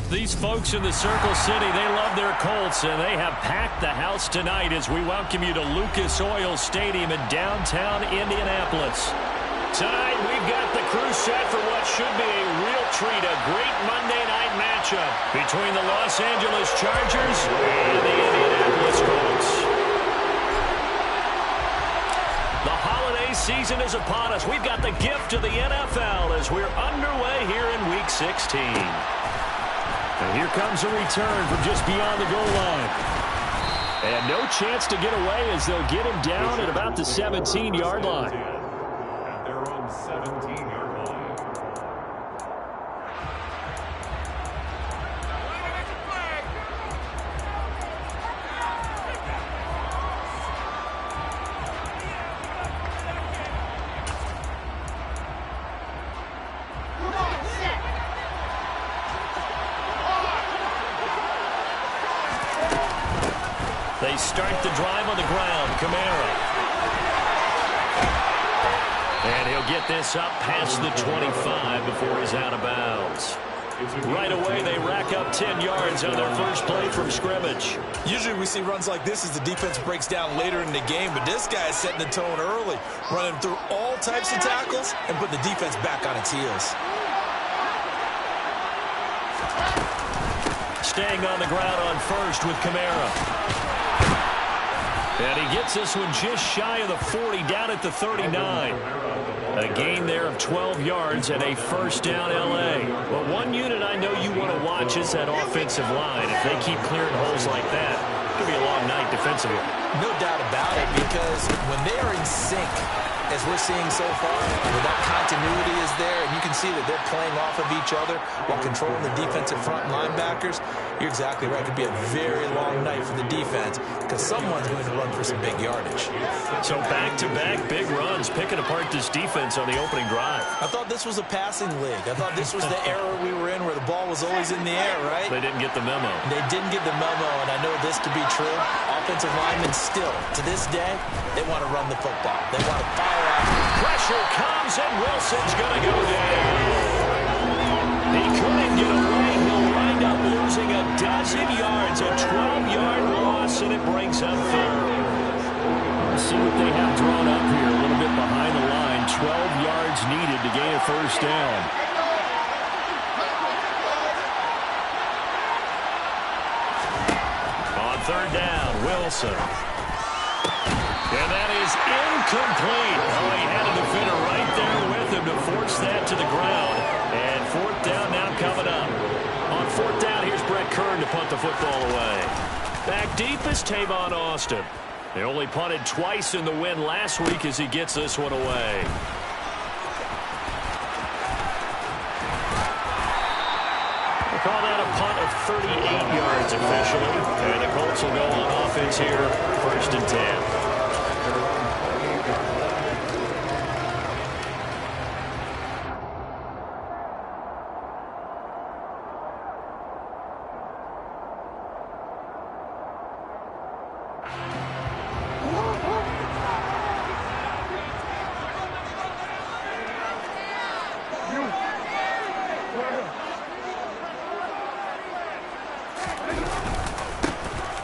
These folks in the Circle City, they love their Colts, and they have packed the house tonight as we welcome you to Lucas Oil Stadium in downtown Indianapolis. Tonight, we've got the crew set for what should be a real treat, a great Monday night matchup between the Los Angeles Chargers and the Indianapolis Colts. The holiday season is upon us. We've got the gift of the NFL as we're underway here in Week 16. And here comes a return from just beyond the goal line. And no chance to get away as they'll get him down at about the 17-yard line. At their own 17-yard line. They start the drive on the ground. Kamara. And he'll get this up past the 25 before he's out of bounds. Right away, they rack up 10 yards on their first play from scrimmage. Usually we see runs like this as the defense breaks down later in the game, but this guy is setting the tone early, running through all types of tackles and putting the defense back on its heels. Staying on the ground on first with Kamara. And he gets this one just shy of the 40, down at the 39. A gain there of 12 yards and a first down L.A. But one unit I know you want to watch is that offensive line. If they keep clearing holes like that, it's going to be a long night defensively. No doubt about it, because when they are in sync, as we're seeing so far, where that continuity is there, and you can see that they're playing off of each other while controlling the defensive front linebackers, you're exactly right. It could be a very long night for the defense because someone's going to run for some big yardage. So back-to-back big runs, picking apart this defense on the opening drive. I thought this was a passing league. I thought this was the era we were in where the ball was always in the air, right? They didn't get the memo. They didn't get the memo, and I know this to be true. Offensive linemen still, to this day, they want to run the football. They want to fire out. Pressure comes, and Wilson's going to go down. He couldn't get away. He'll wind up losing a dozen yards, a 12-yard loss, and it brings up third. Let's see what they have drawn up here. A little bit behind the line. 12 yards needed to gain a first down. On third down, Wilson. And that is incomplete. Oh, he had a defender right there with him to force that to the ground. And fourth down now coming up. On fourth down, here's Brett Kern to punt the football away. Back deep is Tavon Austin. They only punted twice in the win last week as he gets this one away. We'll call that a punt of 38 yards officially. And the Colts will go on offense here, first and 10.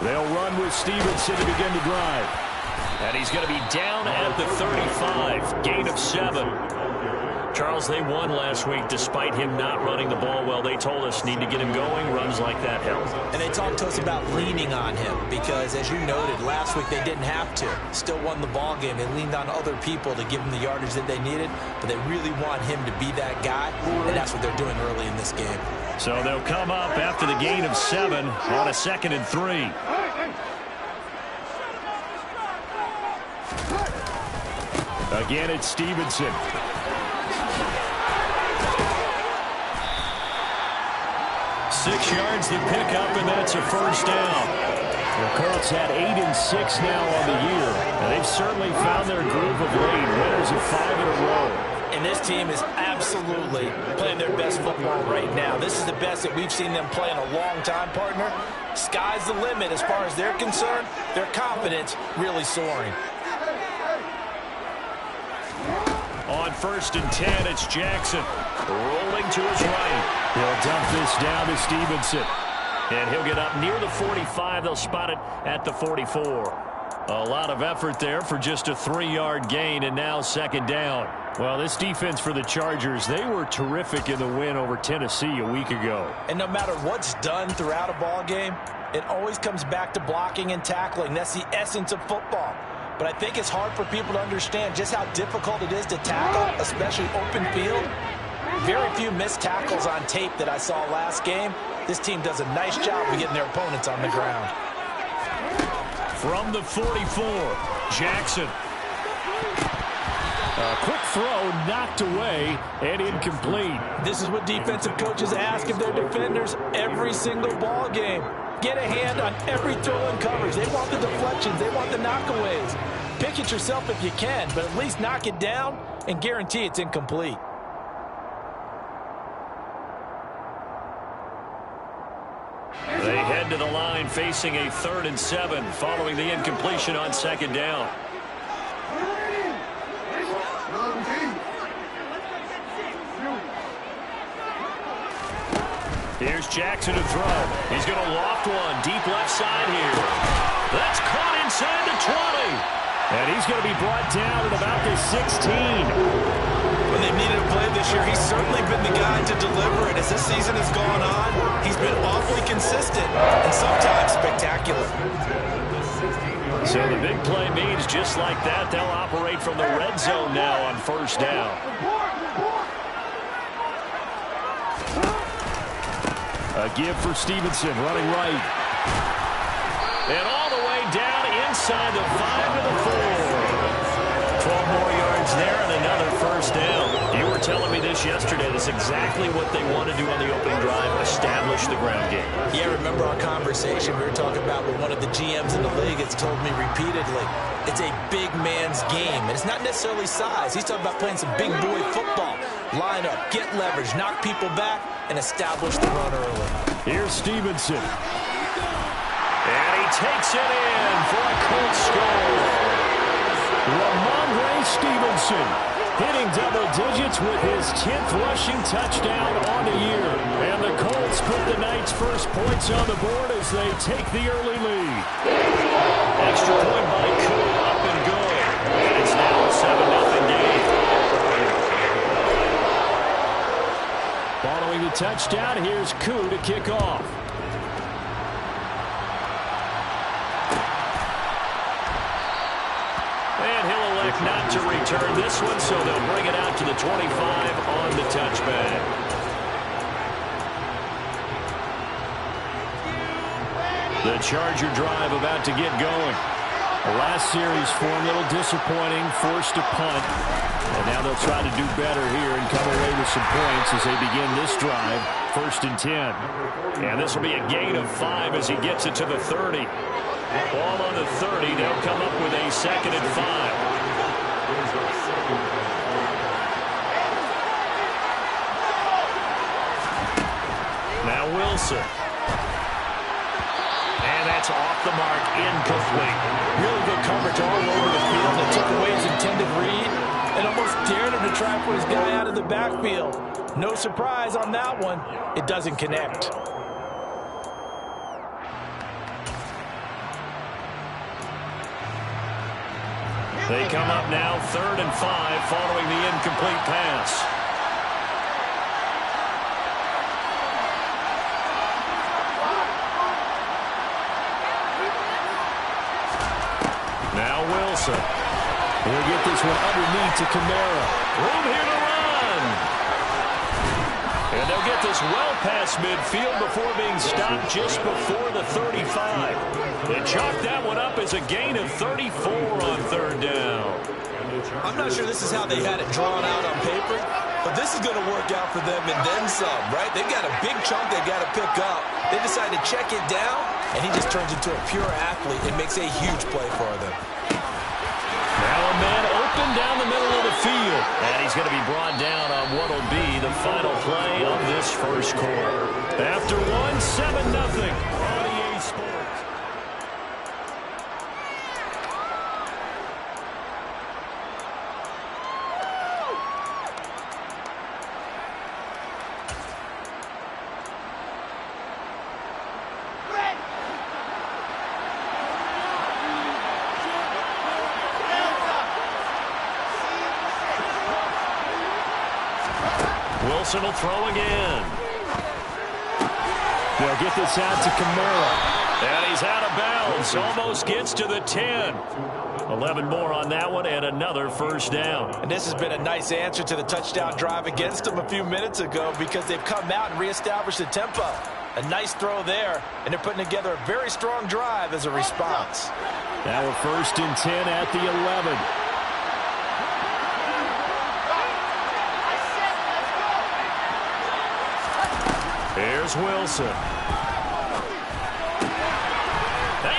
They'll run with Stevenson to begin the drive. And he's going to be down at the 35. Gain of 7. Charles, they won last week despite him not running the ball well. They told us need to get him going. Runs like that help. And they talked to us about leaning on him because, as you noted, last week they didn't have to. Still won the ball game. They leaned on other people to give them the yardage that they needed, but they really want him to be that guy, and that's what they're doing early in this game. So they'll come up after the gain of 7 on a 2nd and 3. Again, it's Stevenson. 6 yards to pick up, and that's a first down. The Colts had 8 and 6 now on the year, and they've certainly found their groove of late. Winners of 5 in a row. And this team is absolutely playing their best football right now. This is the best that we've seen them play in a long time, partner. Sky's the limit as far as they're concerned. Their confidence really soaring. On first and 10. It's Jackson rolling to his right. He'll dump this down to Stevenson. And he'll get up near the 45. They'll spot it at the 44. A lot of effort there for just a 3-yard gain, and now second down. Well, this defense for the Chargers, they were terrific in the win over Tennessee a week ago. And no matter what's done throughout a ball game, it always comes back to blocking and tackling. That's the essence of football. But I think it's hard for people to understand just how difficult it is to tackle, especially open field. Very few missed tackles on tape that I saw last game. This team does a nice job of getting their opponents on the ground. From the 44, Jackson. A quick throw knocked away and incomplete. This is what defensive coaches ask of their defenders every single ball game. Get a hand on every throw and coverage. They want the deflections. They want the knockaways. Pick it yourself if you can, but at least knock it down and guarantee it's incomplete. They head to the line facing a 3rd and 7 following the incompletion on second down. Here's Jackson to throw. He's going to loft one deep left side here. That's caught inside the 20. And he's going to be brought down at about the 16. When they've needed a play this year, he's certainly been the guy to deliver. And as this season has gone on, he's been awfully consistent and sometimes spectacular. So the big play means just like that, they'll operate from the red zone now on first down. A give for Stevenson, running right. And all the way down inside the 5 to the 4. 12 more yards there and another first down. You were telling me this yesterday. That's exactly what they want to do on the opening drive, establish the ground game. Yeah, remember our conversation we were talking about with one of the GMs in the league has told me repeatedly, it's a big man's game. And it's not necessarily size. He's talking about playing some big boy football. Line up, get leverage, knock people back, and establish the run early. Here's Stevenson. And he takes it in for a Colts score. Ramondre Stevenson hitting double digits with his 10th rushing touchdown on the year. And the Colts put the night's first points on the board as they take the early lead. Extra point by Koo, up and good. And it's now a 7-0 game. Following the touchdown, here's Koo to kick off. And he'll elect not to return this one, so they'll bring it out to the 25 on the touchback. The Charger drive about to get going. The last series form a little disappointing, forced to punt. And now they'll try to do better here and come away with some points as they begin this drive, 1st and 10. And this will be a gain of 5 as he gets it to the 30. Ball on the 30. They'll come up with a 2nd and 5. Now Wilson. And that's off the mark, incomplete. Really good coverage all over the field. It took away his intended read and almost dared him to try and put his guy out of the backfield. No surprise on that one. It doesn't connect. They come up now 3rd and 5 following the incomplete pass. Now Wilson. We'll get this one underneath to Kamara. Room here to run. And they'll get this well past midfield before being stopped just before the 35. They chalk that one up as a gain of 34 on 3rd down. I'm not sure this is how they had it drawn out on paper, but this is going to work out for them and then some, right? They've got a big chunk they've got to pick up. They decide to check it down, and he just turns into a pure athlete and makes a huge play for them. Now a man open down the middle of the field. And he's going to be brought down on what will be the final play of this first quarter. After one, 7-0 on EA Sports. Wilson will throw again. They'll get this out to Kamara. And he's out of bounds. Almost gets to the 10. 11 more on that one and another first down. And this has been a nice answer to the touchdown drive against them a few minutes ago because they've come out and reestablished the tempo. A nice throw there, and they're putting together a very strong drive as a response. Now we're 1st and 10 at the 11. Here's Wilson.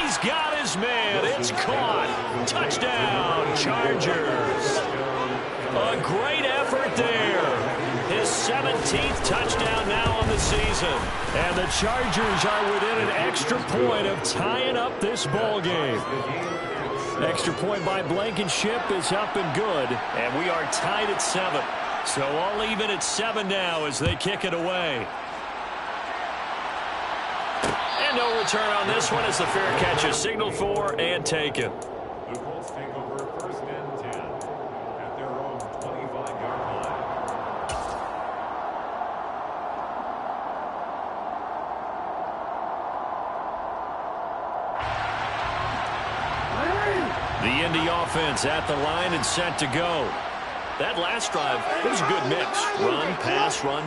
He's got his man. It's caught. Touchdown, Chargers. A great effort there. His 17th touchdown now on the season. And the Chargers are within an extra point of tying up this ball game. Extra point by Blankenship is up and good. And we are tied at 7. So all even at 7 now as they kick it away. And no return on this one as the fair catch is signaled for and taken. The Colts take over 1st and 10 at their own 25-yard line. The Indy offense at the line and set to go. That last drive, it was a good mix. Run,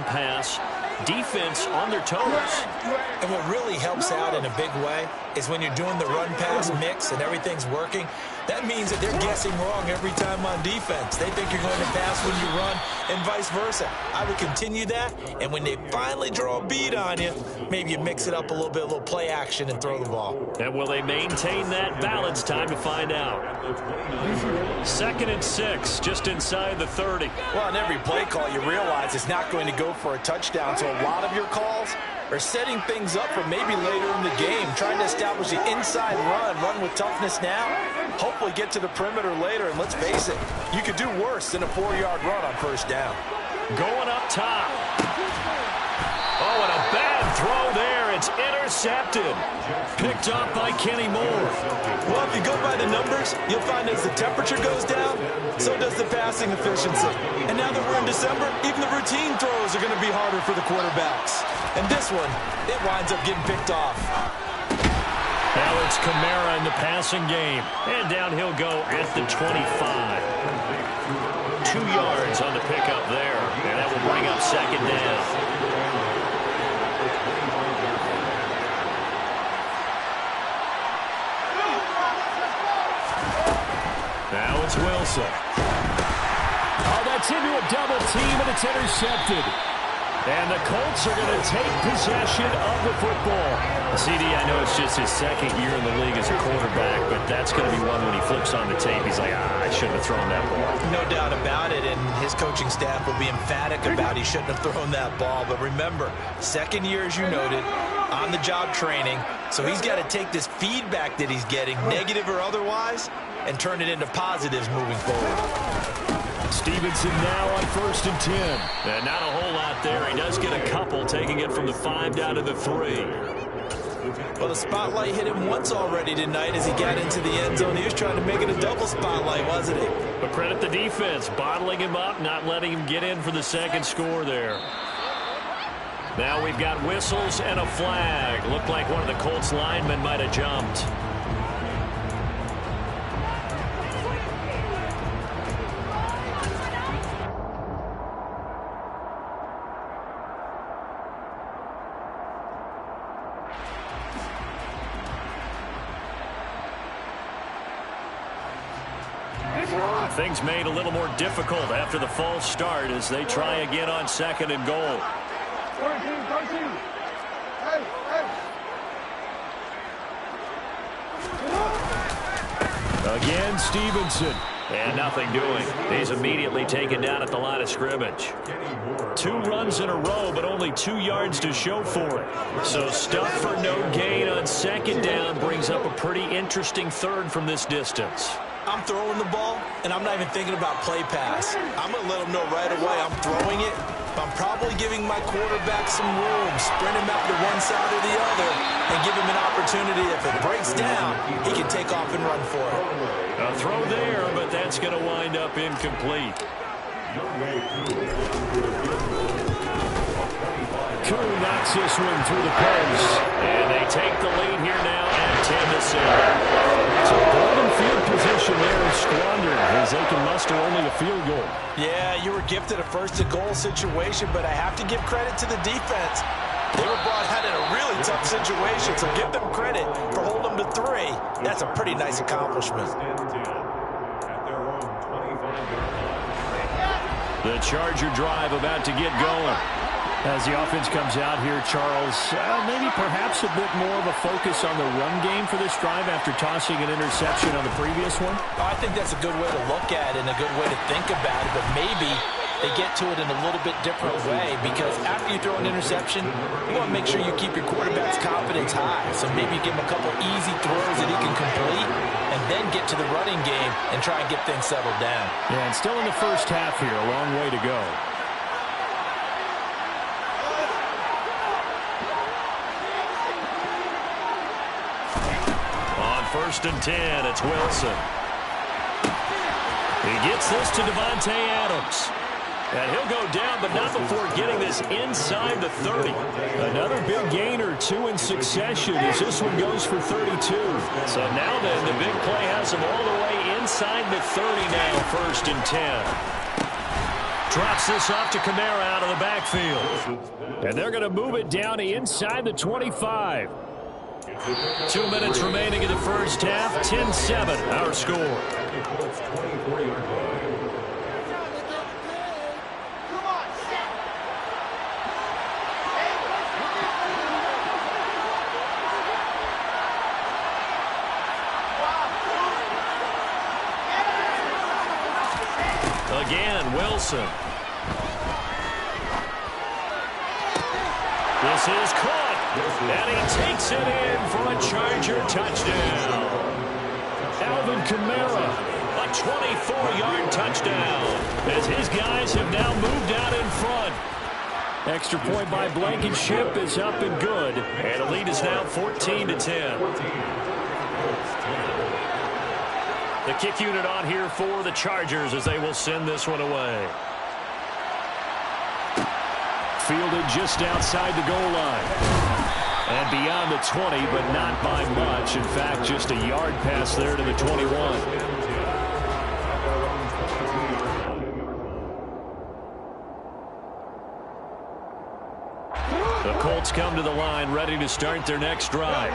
pass. Defense on their toes. And what really helps out in a big way is when you're doing the run-pass mix and everything's working, that means that they're guessing wrong every time on defense. They think you're going to pass when you run and vice versa. I would continue that, and when they finally draw a bead on you, maybe you mix it up a little bit, a little play action and throw the ball. And will they maintain that balance? Time to find out. 2nd and 6, just inside the 30. Well, on every play call, you realize it's not going to go for a touchdown, so a lot of your calls are setting things up for maybe later in the game, trying to establish the inside run with toughness now, hopefully get to the perimeter later, and let's face it, you could do worse than a 4-yard run on 1st down. Going up top. Oh, and a bad throw there. It's intercepted. Picked up by Kenny Moore. Well, if you go by the numbers, you'll find as the temperature goes down, so does the passing efficiency. And now that we're in December, even the routine throws are going to be harder for the quarterbacks. And this one, it winds up getting picked off. Now it's Kamara in the passing game. And down he'll go at the 25. 2 yards on the pickup there. And that will bring up 2nd down. Now it's Wilson. Oh, that's into a double team, and it's intercepted. And the Colts are going to take possession of the football. CD, I know it's just his 2nd year in the league as a quarterback, but that's going to be one when he flips on the tape. He's like, I shouldn't have thrown that ball. No doubt about it, and his coaching staff will be emphatic about he shouldn't have thrown that ball. But remember, 2nd year, as you noted, on-the-job training. So he's got to take this feedback that he's getting, negative or otherwise, and turn it into positives moving forward. Stevenson now on 1st and 10. And not a whole lot there. He does get a couple, taking it from the 5 down to the 3. Well, the spotlight hit him once already tonight as he got into the end zone. He was trying to make it a double spotlight, wasn't he? But credit the defense, bottling him up, not letting him get in for the 2nd score there. Now we've got whistles and a flag. Looked like one of the Colts linemen might have jumped. Things made a little more difficult after the false start as they try again on 2nd and goal. Again, Stevenson. And nothing doing. He's immediately taken down at the line of scrimmage. 2 runs in a row, but only 2 yards to show for it. So stuff for no gain on 2nd down brings up a pretty interesting 3rd from this distance. I'm throwing the ball, and I'm not even thinking about play pass. I'm going to let them know right away I'm throwing it. But I'm probably giving my quarterback some room, spread him out to one side or the other, and give him an opportunity. If it breaks down, he can take off and run for it. A throw there, but that's going to wind up incomplete. Koo knocks this one through the post. And they take the lead here now at 10-7. So golden field position there is squandered as they can muster only a field goal. Yeah, you were gifted a first-to-goal situation, but I have to give credit to the defense. They were brought out in a really tough situation, so give them credit for holding them to 3. That's a pretty nice accomplishment. The Charger drive about to get going. As the offense comes out here, Charles, maybe perhaps a bit more of a focus on the run game for this drive after tossing an interception on the previous one? I think that's a good way to look at it and a good way to think about it, but maybe they get to it in a little bit different way because after you throw an interception, you want to make sure you keep your quarterback's confidence high. So maybe give him a couple easy throws that he can complete and then get to the running game and try and get things settled down. Yeah, and still in the first half here, a long way to go. On 1st and 10, it's Wilson. He gets this to Davante Adams. And he'll go down, but not before getting this inside the 30. Another big gain or 2 in succession as this one goes for 32. So now then, the big play has him all the way inside the 30 now, 1st and 10. Drops this off to Kamara out of the backfield. And they're going to move it down to inside the 25. 2 minutes remaining in the first half. 10-7, our score. Again, Wilson. This is caught, and he takes it in for a Charger touchdown. Alvin Kamara, a 24-yard touchdown, as his guys have now moved out in front. Extra point by Blankenship is up and good, and the lead is now 14-10. The kick unit on here for the Chargers as they will send this one away. Fielded just outside the goal line. And beyond the 20, but not by much. In fact, just a yard pass there to the 21. The Colts come to the line ready to start their next drive.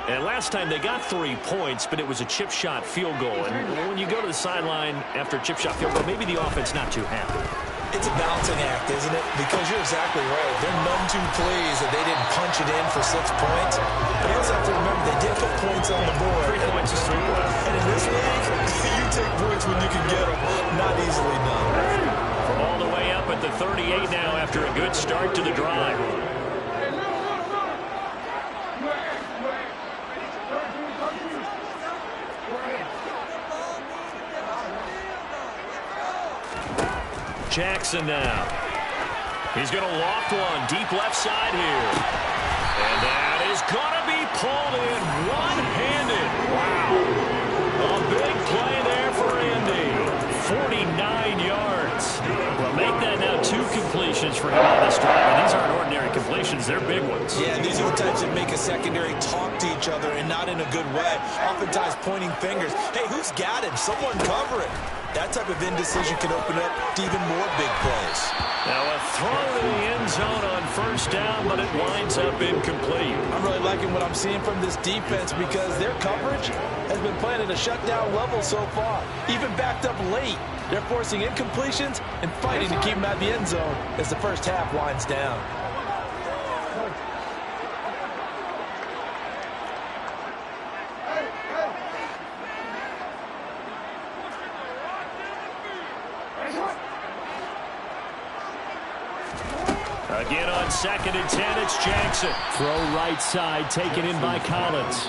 And last time they got 3 points, but it was a chip shot field goal. And when you go to the sideline after a chip shot field goal, maybe the offense not too happy. It's a balancing act, isn't it? Because you're exactly right. They're none too pleased that they didn't punch it in for 6 points. But you also have to remember they did put points on the board. 3 points is 3 points. And in this league, you take points when you can get them. Not easily done. From all the way up at the 38 now after a good start to the drive. Jackson now. He's going to loft one deep left side here. And that is going to be pulled in one-handed. Wow. A big play there for Andy. 49 yards. Well, make that now 2 completions for him on this drive. And these aren't ordinary completions. They're big ones. Yeah, these are the types that make a secondary talk to each other and not in a good way. Oftentimes pointing fingers. Hey, who's got him? Someone cover it. That type of indecision can open up to even more big plays. Now a throw to the end zone on 1st down, but it winds up incomplete. I'm really liking what I'm seeing from this defense because their coverage has been playing at a shutdown level so far. Even backed up late, they're forcing incompletions and fighting to keep them out of the end zone as the first half winds down. Again on 2nd and 10, it's Jackson. Throw right side, taken in by Collins.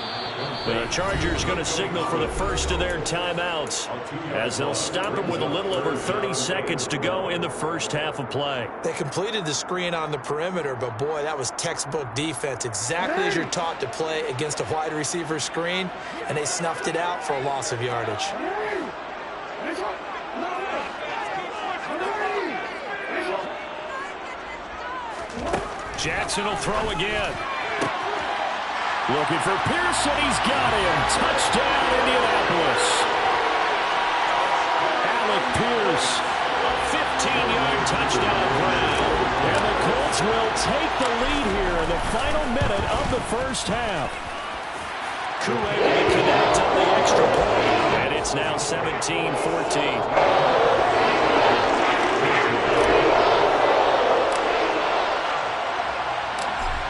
The Chargers going to signal for the first of their timeouts as they'll stop him with a little over 30 seconds to go in the first half of play. They completed the screen on the perimeter, but boy, that was textbook defense, exactly as you're taught to play against a wide receiver screen, and they snuffed it out for a loss of yardage. Jackson will throw again. Looking for Pearson. He's got him. Touchdown, Indianapolis. Alec Pierce, a 15-yard touchdown grab. And the Colts will take the lead here in the final minute of the first half. Koo able to connect on the extra point. And it's now 17-14.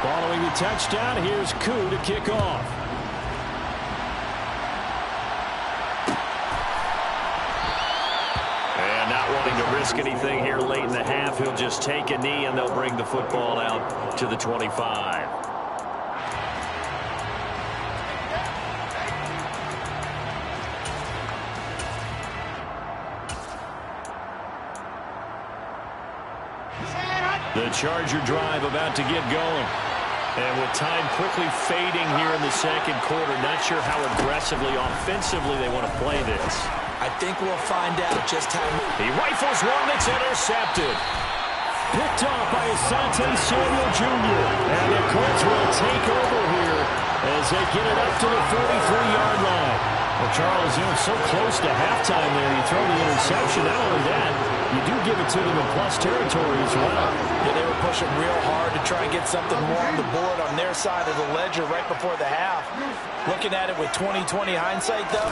Following the touchdown, here's Koo to kick off. And not wanting to risk anything here late in the half, he'll just take a knee and they'll bring the football out to the 25. The Charger drive about to get going. And with time quickly fading here in the second quarter, not sure how aggressively, offensively they want to play this. I think we'll find out just how. He rifles one that's intercepted. Picked off by Asante Samuel Jr. And the Colts will take over here as they get it up to the 43-yard line. Well, Charles, so close to halftime there. You throw the interception. Not only that, you do give it to them in plus territory as well. Yeah, they were pushing real hard to try and get something more on the board on their side of the ledger right before the half. Looking at it with 20/20 hindsight, though,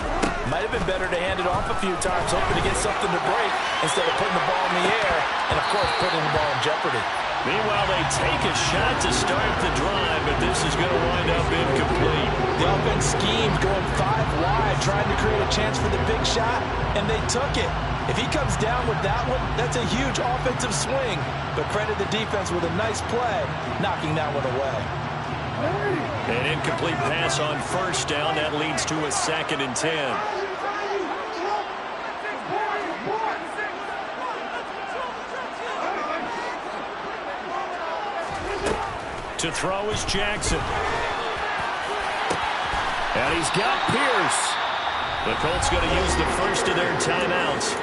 might have been better to hand it off a few times, hoping to get something to break instead of putting the ball in the air and, of course, putting the ball in jeopardy. Meanwhile, they take a shot to start the drive, but this is going to wind up incomplete. The offense schemed going 5 wide, trying to create a chance for the big shot, and they took it. If he comes down with that one, that's a huge offensive swing. But credit the defense with a nice play, knocking that one away. An incomplete pass on first down. That leads to a 2nd and 10. To throw is Jackson. And he's got Pierce. The Colts going to use the first of their timeouts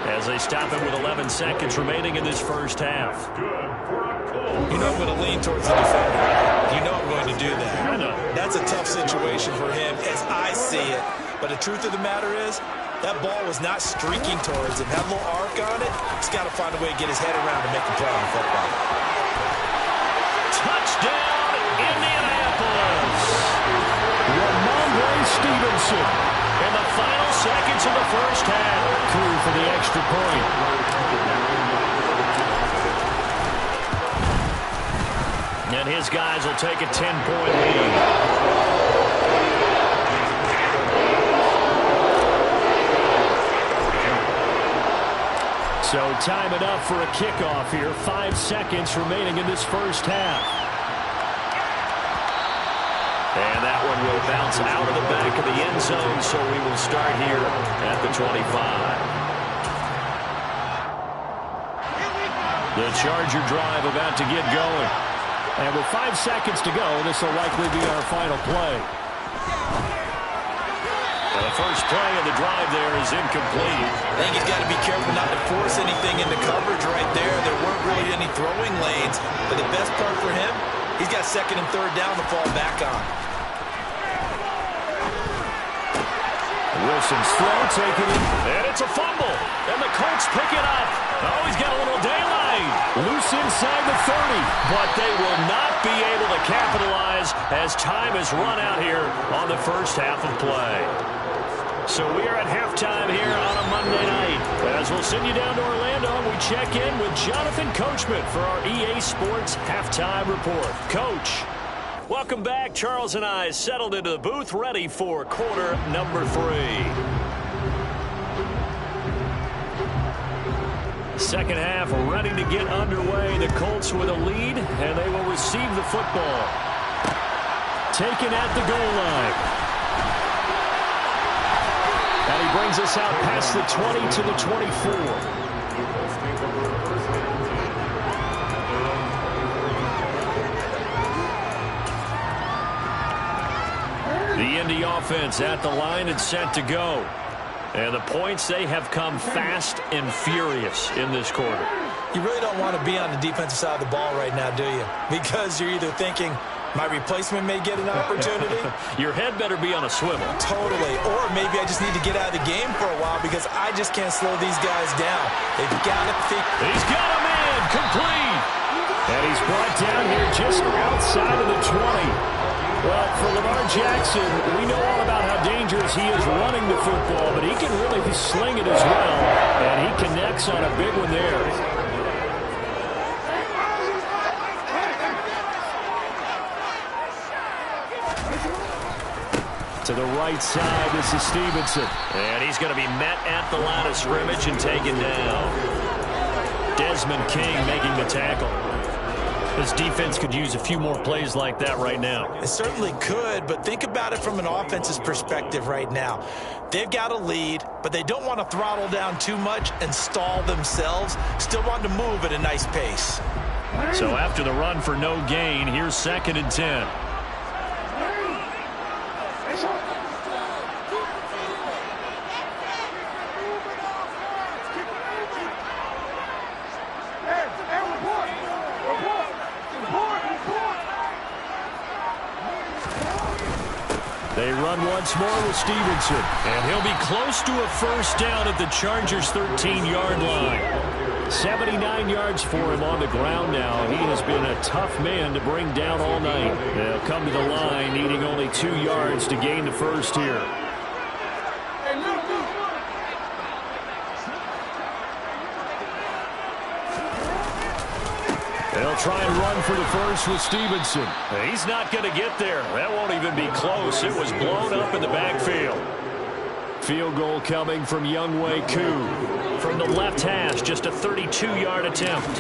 as they stop it with 11 seconds remaining in this first half. You know I'm going to lean towards the defender. You know I'm going to do that. I know. That's a tough situation for him as I see it. But the truth of the matter is, that ball was not streaking towards him. That little arc on it, he's got to find a way to get his head around to make him play on the football. Touchdown, Indianapolis! Ramondre Stevenson in the final seconds of the first half. Koo for the extra point. And his guys will take a 10-point lead. So time it up for a kickoff here. 5 seconds remaining in this first half. And that one will bounce out of the back of the end zone, so we will start here at the 25. The Charger drive about to get going. And with 5 seconds to go, this will likely be our final play. The first play of the drive there is incomplete. I think he's got to be careful not to force anything into coverage right there. There weren't really any throwing lanes. But the best part for him, he's got 2nd and 3rd down to fall back on. Wilson's throw taken it, and it's a fumble. And the Colts pick it up. Oh, he's got a little daylight. Loose inside the 30. But they will not be able to capitalize as time has run out here on the first half of play. So we are at halftime here on a Monday night. As we'll send you down to Orlando, we check in with Jonathan Coachman for our EA Sports Halftime Report. Coach, welcome back. Charles and I settled into the booth, ready for quarter number 3. Second half ready to get underway. The Colts with a lead, and they will receive the football. Taken at the goal line. And he brings us out past the 20 to the 24. The Indy offense at the line and set to go. And the points, they have come fast and furious in this quarter. You really don't want to be on the defensive side of the ball right now, do you? Because you're either thinking, my replacement may get an opportunity. Your head better be on a swivel. Totally. Or maybe I just need to get out of the game for a while because I just can't slow these guys down. They've got to think. He's got a man complete. And he's brought down here just outside of the 20. Well, for Lamar Jackson, we know all about how dangerous he is running the football, but he can really sling it as well. And he connects on a big one there. To the right side, this is Stevenson. And he's going to be met at the line of scrimmage and taken down. Desmond King making the tackle. This defense could use a few more plays like that right now. It certainly could, but think about it from an offense's perspective right now. They've got a lead, but they don't want to throttle down too much and stall themselves. Still want to move at a nice pace. So after the run for no gain, here's 2nd and 10. They run once more with Stevenson, and he'll be close to a first down at the Chargers' 13-yard line. 79 yards for him on the ground now. He has been a tough man to bring down all night. They'll come to the line needing only 2 yards to gain the first here. They'll try and run for the first with Stevenson. He's not going to get there. That won't even be close. It was blown up in the backfield. Field goal coming from Younghoe Koo. From the left hash, just a 32-yard attempt.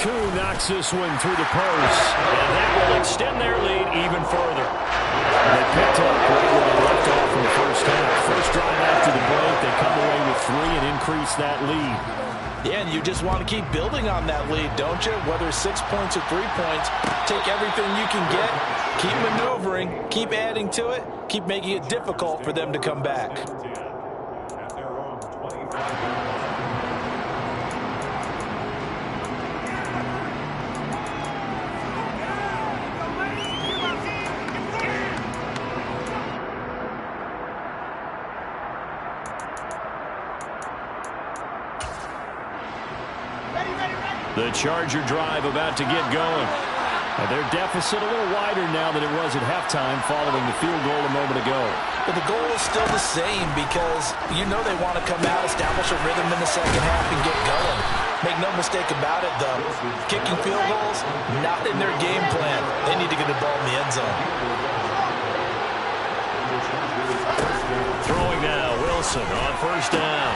Koo knocks this one through the post, and that will extend their lead even further. They picked up right where they left off in the first half. First drive after the break, they come away with 3 and increase that lead. Yeah, and you just want to keep building on that lead, don't you? Whether it's 6 points or 3 points, take everything you can get, keep maneuvering, keep adding to it, keep making it difficult for them to come back. At their own 25. The Charger drive about to get going. And their deficit a little wider now than it was at halftime following the field goal a moment ago. But the goal is still the same because you know they want to come out, establish a rhythm in the second half, and get going. Make no mistake about it, though. Kicking field goals, not in their game plan. They need to get the ball in the end zone. Throwing now, Wilson on first down.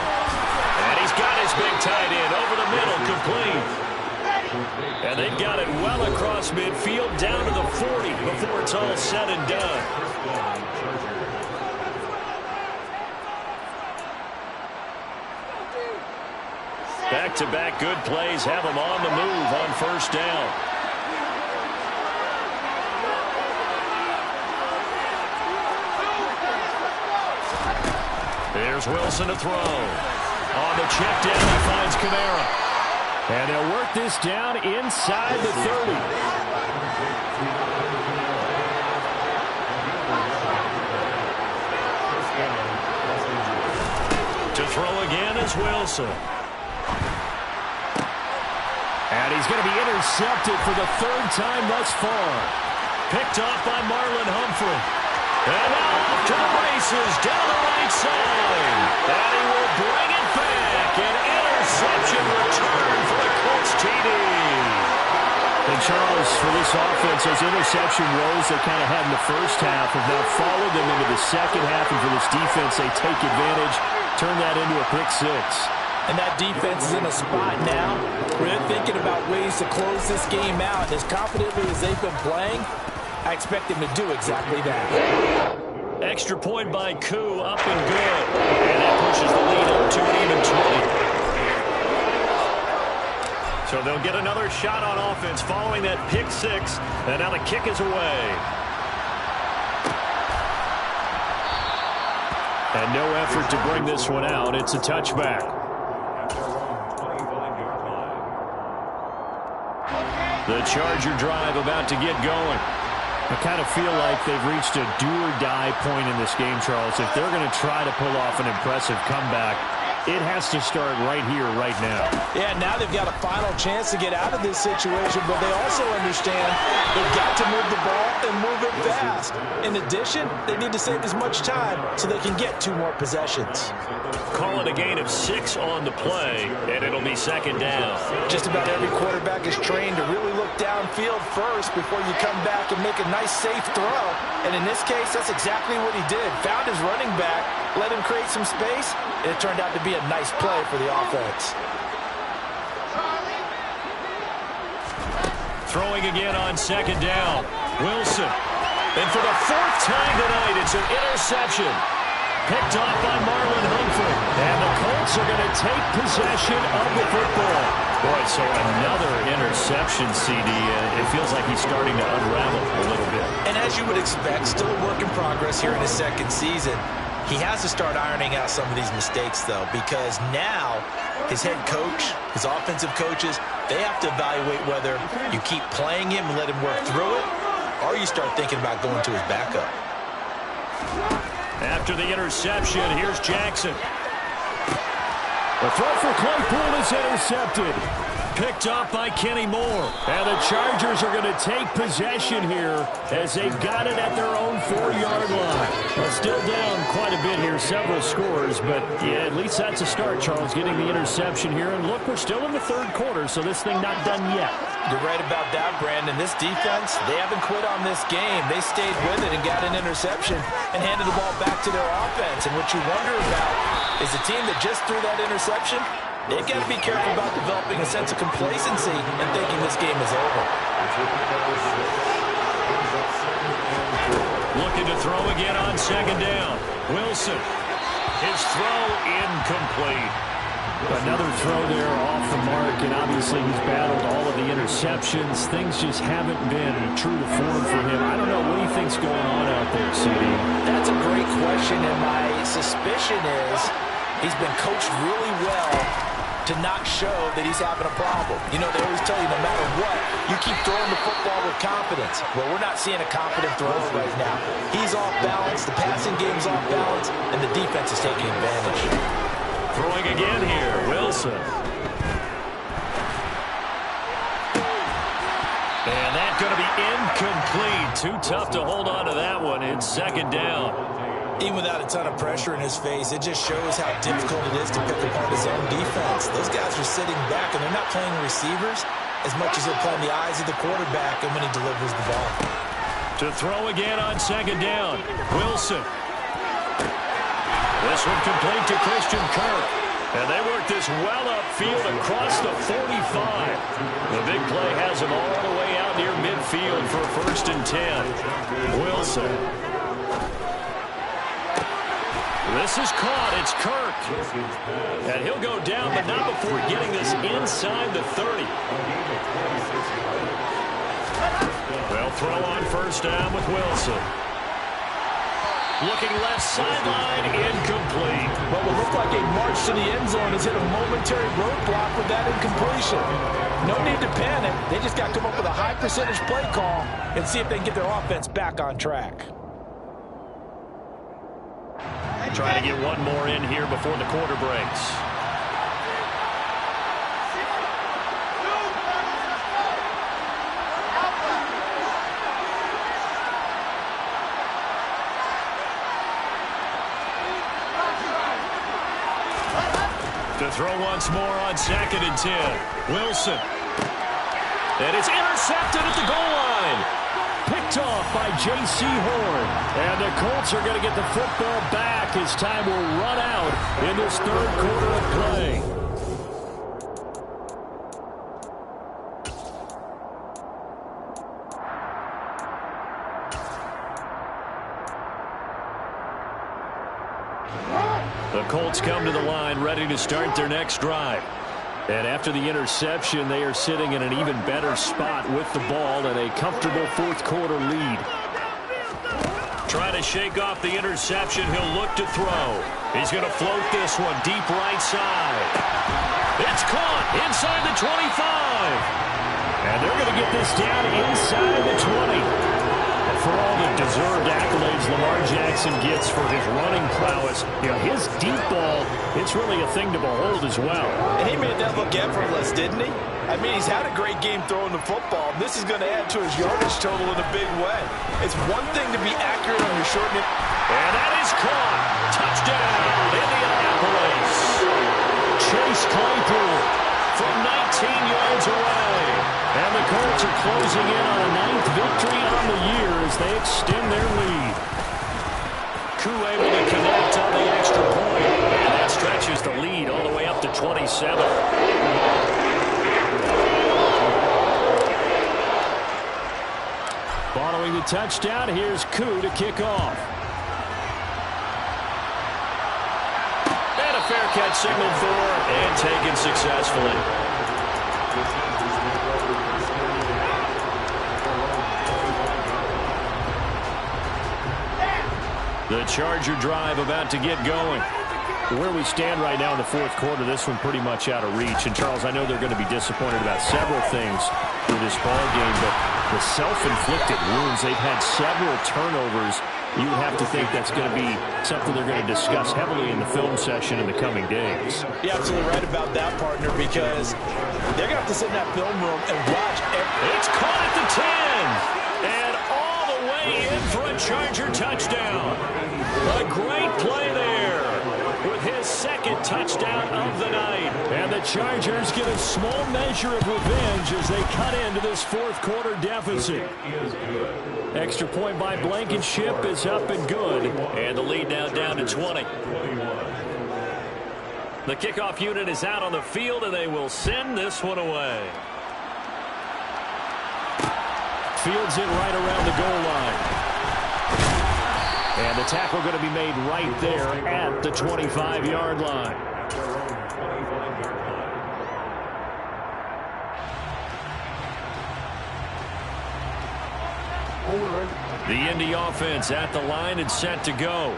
And he's got his big tight end over the middle, complete. And they've got it well across midfield, down to the 40 before it's all said and done. Back-to-back good plays have them on the move on first down. There's Wilson to throw. On the check down, he finds Kamara. And they'll work this down inside the 30. To throw again is Wilson. And he's going to be intercepted for the 3rd time thus far. Picked off by Marlon Humphrey. And now off to the races down the right side. And he will bring it back. An interception return for the Colts TD. And Charles, for this offense, those interception woes they kind of had in the first half have now followed them into the second half. And for this defense, they take advantage, turn that into a pick 6. And that defense is in a spot now where they're thinking about ways to close this game out. As confidently as they've been playing, I expect them to do exactly that. Extra point by Koo, up and good. And that pushes the lead up to an even 20. So they'll get another shot on offense following that pick 6. And now the kick is away. And no effort to bring this one out. It's a touchback. At their own The Charger drive about to get going. I kind of feel like they've reached a do-or-die point in this game, Charles. If they're going to try to pull off an impressive comeback, it has to start right here, right now. Yeah, now they've got a final chance to get out of this situation, but they also understand they've got to move the ball and move it fast. In addition, they need to save as much time so they can get 2 more possessions. Call it a gain of 6 on the play, and it'll be second down. Just about every quarterback is trained to really look downfield first before you come back and make a nice, safe throw. And in this case, that's exactly what he did. Found his running back, let him create some space, and it turned out to be a nice play for the offense. Throwing again on second down. Wilson. And for the 4th time tonight, it's an interception. Picked off by Marlon Humphrey. And the Colts are going to take possession of the football. Boy, so another interception, CD. It feels like he's starting to unravel a little bit. And as you would expect, still a work in progress here in his 2nd season. He has to start ironing out some of these mistakes, though, because now his head coach, his offensive coaches, they have to evaluate whether you keep playing him and let him work through it, or you start thinking about going to his backup. After the interception, here's Jackson. The throw for Claypool is intercepted. Picked off by Kenny Moore. And the Chargers are going to take possession here as they've got it at their own 4-yard line. Still down quite a bit here, several scores, but yeah, at least that's a start, Charles, getting the interception here. And look, we're still in the 3rd quarter, so this thing not done yet. You're right about that, Brandon. This defense, they haven't quit on this game. They stayed with it and got an interception and handed the ball back to their offense. And what you wonder about is the team that just threw that interception, they've got to be careful about developing a sense of complacency and thinking this game is over. Looking to throw again on second down. Wilson. His throw incomplete. Another throw there off the mark, and obviously he's battled all of the interceptions. Things just haven't been true to form for him. I don't know what he thinks going on out there, CD. That's a great question, and my suspicion is he's been coached really well to not show that he's having a problem. You know, they always tell you no matter what, you keep throwing the football with confidence. Well, we're not seeing a confident thrower right now. He's off balance, the passing game's off balance, and the defense is taking advantage. Throwing again here, Wilson. And that's going to be incomplete. Too tough to hold on to that one. It's second down. Even without a ton of pressure in his face, it just shows how difficult it is to pick apart his own defense. Those guys are sitting back, and they're not playing receivers as much as they're playing the eyes of the quarterback and when he delivers the ball. To throw again on second down, Wilson. This one complete to Christian Kirk. And they work this well upfield across the 45. The big play has them all the way out near midfield for 1st and 10. Wilson. This is caught. It's Kirk. And he'll go down, but not before getting this inside the 30. They'll throw on 1st down with Wilson. Looking left sideline, incomplete. What will look like a march to the end zone has hit a momentary roadblock with that incompletion. No need to panic. They just got to come up with a high percentage play call and see if they can get their offense back on track. Trying to get one more in here before the quarter breaks. To throw once more on 2nd and 10. Wilson. And it's intercepted at the goal line. Picked off by J.C. Horn. And the Colts are going to get the football back as time will run out in this 3rd quarter of play. The Colts come to the line ready to start their next drive. And after the interception, they are sitting in an even better spot with the ball and a comfortable 4th quarter lead. Trying to shake off the interception, he'll look to throw. He's going to float this one deep right side. It's caught inside the 25. And they're going to get this down inside the 20. And for all the deserved accolades Lamar Jackson gets for his running prowess, his deep ball, it's really a thing to behold as well. And he made that look effortless, didn't he? I mean, he's had a great game throwing the football. This is going to add to his yardage total in a big way. It's one thing to be accurate on your short. And that is caught. Touchdown, Indianapolis. Chase Claypool from 19 yards away. And the Colts are closing in on a 9th victory on the year as they extend their lead. Koo able to connect on the extra point. And that stretches the lead all the way up to 27. Following the touchdown, here's Koo to kick off. And a fair catch signaled for and taken successfully. The Charger drive about to get going. Where we stand right now in the fourth quarter, this one pretty much out of reach. And, Charles, I know they're going to be disappointed about several things for this ball game, but the self-inflicted wounds, they've had several turnovers. You would have to think that's going to be something they're going to discuss heavily in the film session in the coming days. You're absolutely right about that, partner, because they're going to have to sit in that film room and watch. It's caught at the 10. And all the way in for a Charger touchdown. A great play there with his second touchdown of the night. And the Chargers get a small measure of revenge as they cut into this fourth quarter deficit. Extra point by Blankenship is up and good. And the lead now down to 20. The kickoff unit is out on the field, and they will send this one away. Fields it right around the goal line. And the tackle going to be made right there at the 25-yard line. The Indy offense at the line and set to go.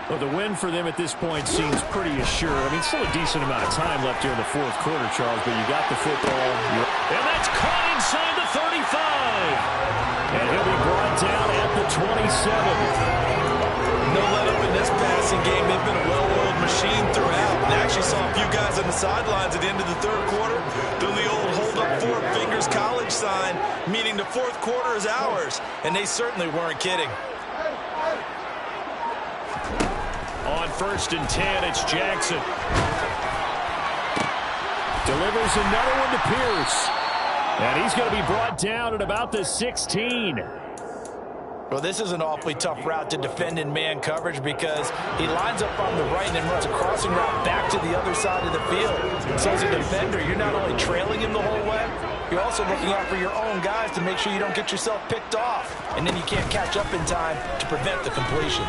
Well, the win for them at this point seems pretty assured. I mean, still a decent amount of time left here in the fourth quarter, Charles, but you got the football. And that's caught inside the 35. And he'll be brought down at the 27. No let up in this passing game. They've been a well-oiled machine throughout. And actually saw a few guys on the sidelines at the end of the third quarter doing the old hold up four fingers college sign, meaning the fourth quarter is ours. And they certainly weren't kidding. On 1st and 10, it's Jackson. Delivers another one to Pierce. And he's going to be brought down at about the 16. Well, this is an awfully tough route to defend in man coverage because he lines up on the right and then runs a crossing route back to the other side of the field. So as a defender, you're not only trailing him the whole way, you're also looking out for your own guys to make sure you don't get yourself picked off. And then you can't catch up in time to prevent the completion.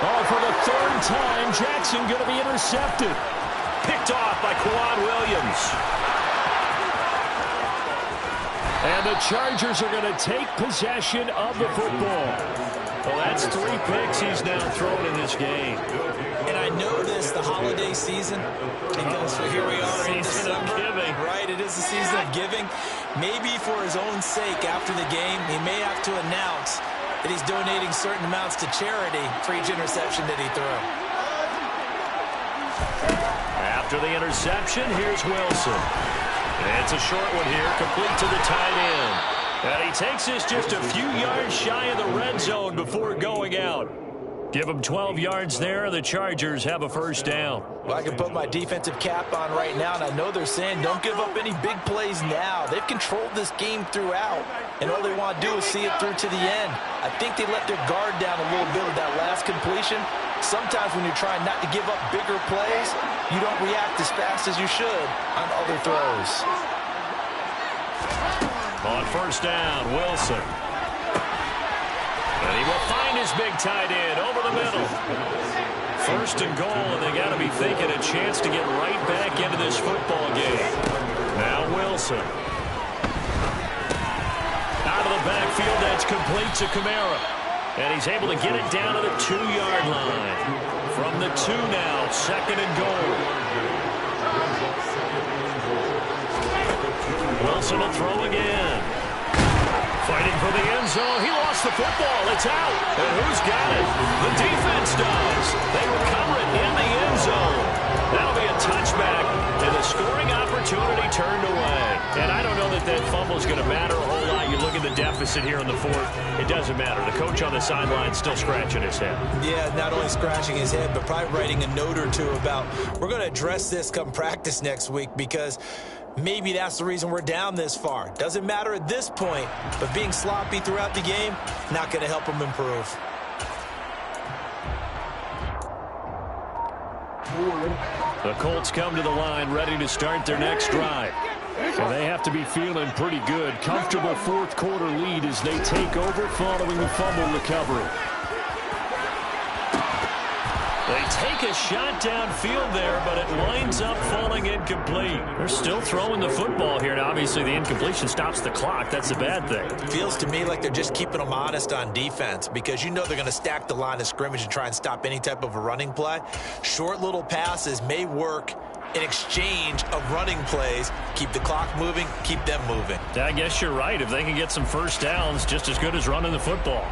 Oh, for the third time, Jackson going to be intercepted. Picked off by Kwan Williams. And the Chargers are going to take possession of the football. Well, that's 3 picks he's now thrown in this game. And I know this, the holiday season, because here we are in December. Season of giving. Right, it is the season of giving. Maybe for his own sake after the game, he may have to announce that he's donating certain amounts to charity for each interception that he threw. After the interception, here's Wilson. It's a short one here, complete to the tight end. And he takes this just a few yards shy of the red zone before going out. Give him 12 yards there. The Chargers have a first down. Well, I can put my defensive cap on right now, and I know they're saying don't give up any big plays now. They've controlled this game throughout, and all they want to do is see it through to the end. I think they let their guard down a little bit with that last completion. Sometimes when you're trying not to give up bigger plays, you don't react as fast as you should on other throws. On first down, Wilson. And he will find his big tight end over the middle. First and goal, and they got to be thinking a chance to get right back into this football game. Now Wilson. Out of the backfield, that's complete to Kamara. And he's able to get it down to the 2-yard line. From the 2 now, second and goal. Wilson will throw again. Fighting for the end zone. He lost the football. It's out. And who's got it? The defense does. They recover it in the end zone. That'll be a touchback, and the scoring opportunity turned away. And I don't know that that fumble is going to matter a whole lot. You look at the deficit here in the fourth. It doesn't matter. The coach on the sideline still scratching his head. Yeah, not only scratching his head, but probably writing a note or two about, we're going to address this come practice next week, because maybe that's the reason we're down this far. Doesn't matter at this point, but being sloppy throughout the game, not going to help him improve. The Colts come to the line ready to start their next drive. So they have to be feeling pretty good. Comfortable fourth quarter lead as they take over following the fumble recovery. They take a shot downfield there, but it winds up falling incomplete. They're still throwing the football here. Now, obviously, the incompletion stops the clock. That's a bad thing. Feels to me like they're just keeping them honest on defense, because you know they're going to stack the line of scrimmage and try and stop any type of a running play. Short little passes may work in exchange of running plays. Keep the clock moving, keep them moving. I guess you're right. If they can get some first downs, just as good as running the football.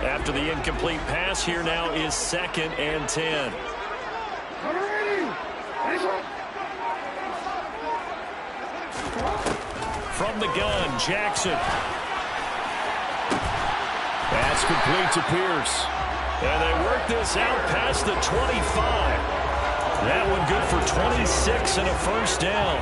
After the incomplete pass, here now is 2nd and 10. From the gun, Jackson. That's complete to Pierce. And they work this out past the 25. That one good for 26 and a first down.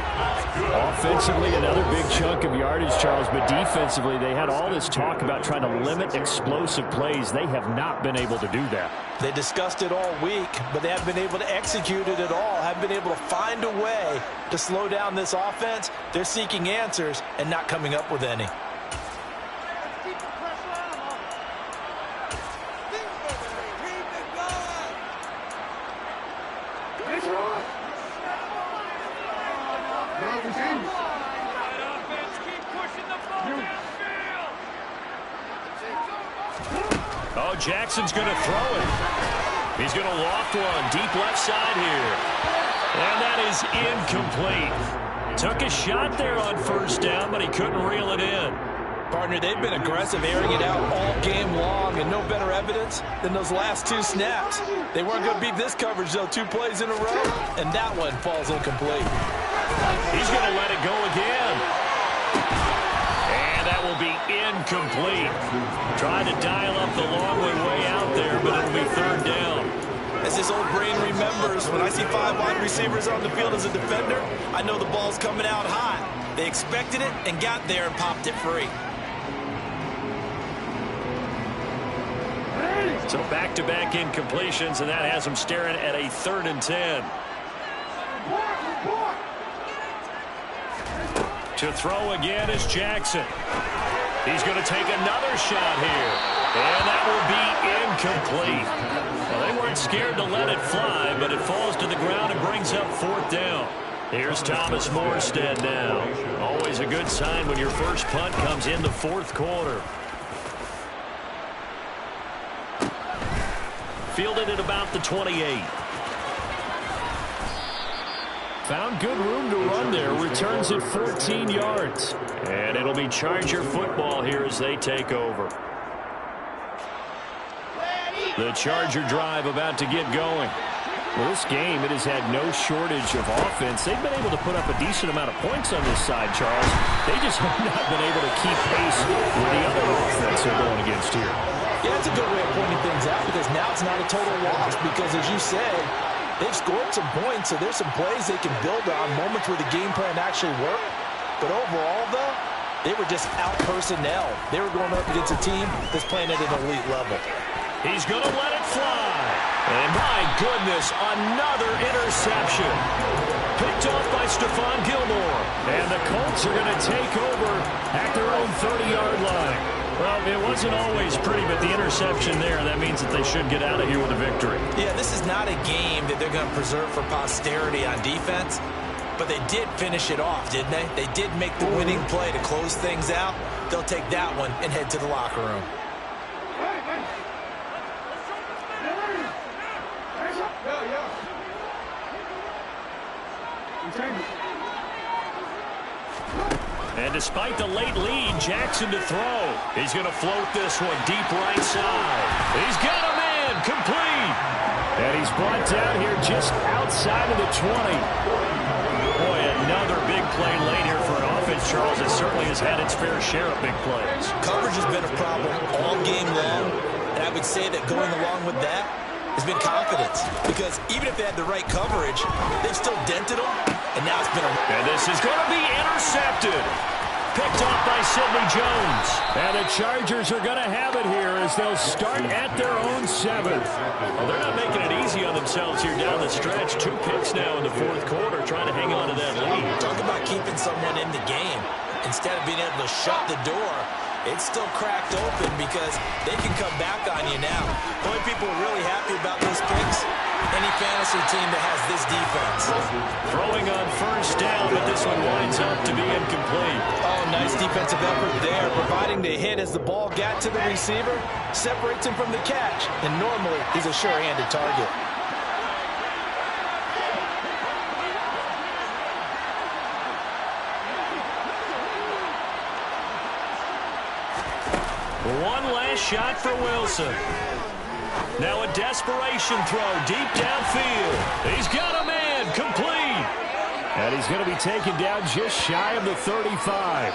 Offensively, another big chunk of yardage, Charles, but defensively, they had all this talk about trying to limit explosive plays. They have not been able to do that. They discussed it all week, but they haven't been able to execute it at all. Haven't been able to find a way to slow down this offense. They're seeking answers and not coming up with any. Oh, Jackson's going to throw it. He's going to loft one deep left side here. And that is incomplete. Took a shot there on first down, but he couldn't reel it in. Partner, they've been aggressive, airing it out all game long, and no better evidence than those last 2 snaps. They weren't going to beat this coverage, though, 2 plays in a row, and that one falls incomplete. He's going to let it go again. And that will be incomplete. Trying to dial up the long way out there, but it'll be 3rd down. As this old brain remembers, when I see 5 wide receivers on the field as a defender, I know the ball's coming out hot. They expected it and got there and popped it free. So back-to-back incompletions, and that has them staring at a 3rd and 10. To throw again is Jackson. He's going to take another shot here. And that will be incomplete. Well, they weren't scared to let it fly, but it falls to the ground and brings up 4th down. Here's Thomas Morstead now. Always a good sign when your first punt comes in the 4th quarter. Fielded at about the 28. Found good room to run there. Returns at 14 yards. And it'll be Charger football here as they take over. The Charger drive about to get going. Well, this game, it has had no shortage of offense. They've been able to put up a decent amount of points on this side, Charles. They just have not been able to keep pace with the other offense they're going against here. Yeah, it's a good way of pointing things out, because now it's not a total loss, because as you said, they've scored some points, so there's some plays they can build on, moments where the game plan actually worked. But overall, though, they were just out-personnel. They were going up against a team that's playing at an elite level. He's going to let it fly. And my goodness, another interception. Picked off by Stephon Gilmore. And the Colts are going to take over at their own 30-yard line. Well, it wasn't always pretty, but the interception there, that means that they should get out of here with a victory. Yeah, this is not a game that they're going to preserve for posterity on defense, but they did finish it off, didn't they? They did make the winning play to close things out. They'll take that one and head to the locker room. And despite the late lead, Jackson to throw. He's going to float this one deep right side. He's got a man complete. And he's brought down here just outside of the 20. Boy, another big play late here for an offense, Charles. It certainly has had its fair share of big plays. Coverage has been a problem all game long, and I would say that going along with that has been confidence. Because even if they had the right coverage, they've still dented them, and now it's been a... And this is going to be intercepted. Picked off by Sidney Jones. And the Chargers are going to have it here as they'll start at their own 7. Well, they're not making it easy on themselves here down the stretch. 2 picks now in the fourth quarter, trying to hang on to that lead. Talk about keeping someone in the game. Instead of being able to shut the door, it's still cracked open because they can come back on you now. The only people really happy about those picks, any fantasy team that has this defense. Throwing on first down, but this one winds up to be incomplete. Oh, nice defensive effort there, providing the hit as the ball got to the receiver, separates him from the catch, and normally he's a sure-handed target. One last shot for Wilson. Now a desperation throw deep downfield. He's got a man complete. And he's going to be taken down just shy of the 35.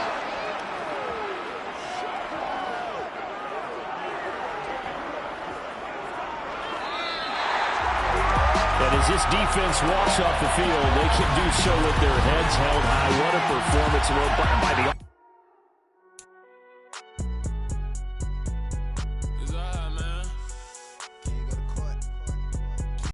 And as this defense walks off the field, they can do so with their heads held high. What a performance by the